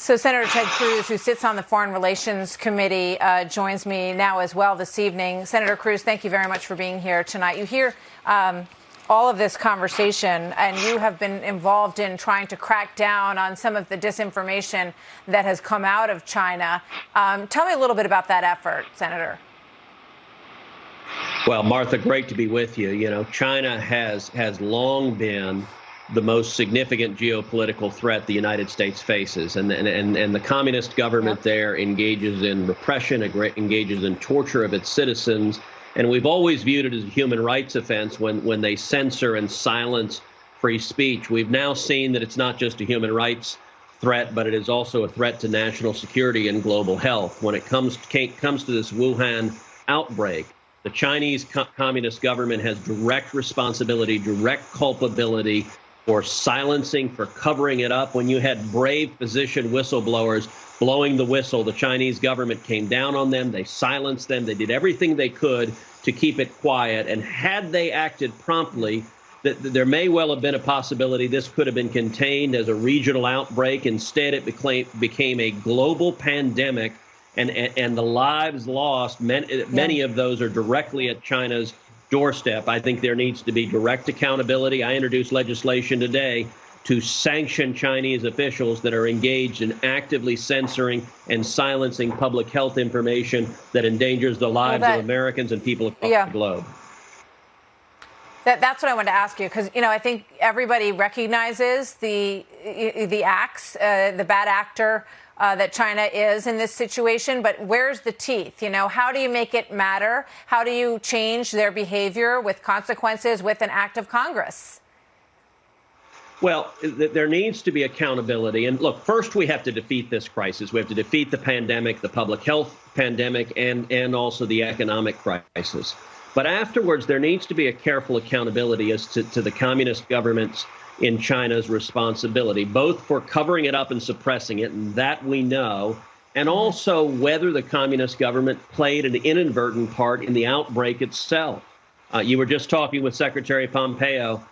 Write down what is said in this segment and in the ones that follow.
So Senator Ted Cruz, who sits on the Foreign Relations Committee, joins me now as well this evening. Senator Cruz, thank you very much for being here tonight. You hear all of this conversation, and you have been involved in trying to crack down on some of the disinformation that has come out of China. Tell me a little bit about that effort, Senator. Well, Martha, great to be with you. You know, China has long been the most significant geopolitical threat the United States faces. And the communist government there engages in repression, engages in torture of its citizens. And we've always viewed it as a human rights offense when they censor and silence free speech. We've now seen that it's not just a human rights threat, but it is also a threat to national security and global health. When it comes to this Wuhan outbreak, the Chinese Communist government has direct responsibility, direct culpability for silencing, for covering it up. When you had brave physician whistleblowers blowing the whistle, the Chinese government came down on them. They silenced them. They did everything they could to keep it quiet. And had they acted promptly, there may well have been a possibility this could have been contained as a regional outbreak. Instead, it became a global pandemic. And the lives lost, many of those are directly at China's doorstep. I think there needs to be direct accountability. I introduced legislation today to sanction Chinese officials that are engaged in actively censoring and silencing public health information that endangers the lives of Americans and people across the globe. That's what I wanted to ask you, because, you know, I think everybody recognizes the acts, the bad actor that China is in this situation. But where's the teeth? You know, how do you make it matter? How do you change their behavior with consequences with an act of Congress? Well, there needs to be accountability. And look, first, we have to defeat this crisis. We have to defeat the pandemic, the public health pandemic, and also the economic crisis. But afterwards, there needs to be a careful accountability as to the communist governments in China's responsibility, both for covering it up and suppressing it, and that we know, and also whether the communist government played an inadvertent part in the outbreak itself. You were just talking with Secretary Pompeo.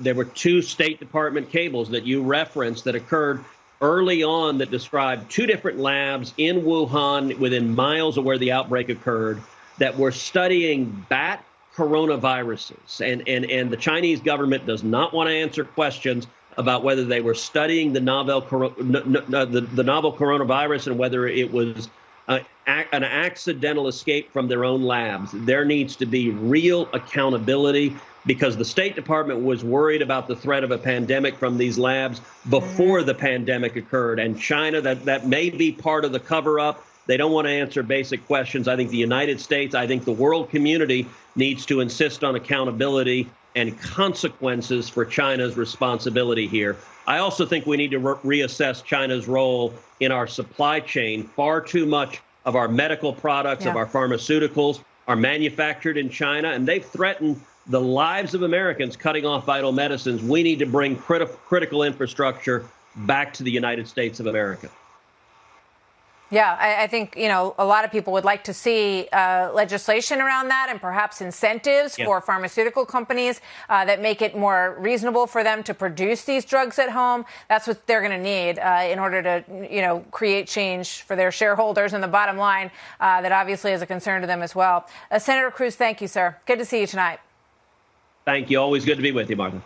There were two State Department cables that you referenced that occurred early on that described two different labs in Wuhan within miles of where the outbreak occurred that were studying bat coronaviruses. And the Chinese government does not want to answer questions about whether they were studying the novel coronavirus and whether it was an accidental escape from their own labs. There needs to be real accountability, because the State Department was worried about the threat of a pandemic from these labs before the pandemic occurred. And China, that may be part of the cover-up. They don't want to answer basic questions. I think the United States, I think the world community needs to insist on accountability and consequences for China's responsibility here. I also think we need to reassess China's role in our supply chain. Far too much of our medical products, of our pharmaceuticals, are manufactured in China, and they've threatened the lives of Americans, cutting off vital medicines. We need to bring critical infrastructure back to the United States of America. Yeah, I think, you know, a lot of people would like to see legislation around that, and perhaps incentives for pharmaceutical companies that make it more reasonable for them to produce these drugs at home. That's what they're going to need in order to, you know, create change for their shareholders and the bottom line that obviously is a concern to them as well. Senator Cruz, thank you, sir. Good to see you tonight. Thank you. Always good to be with you, Martha.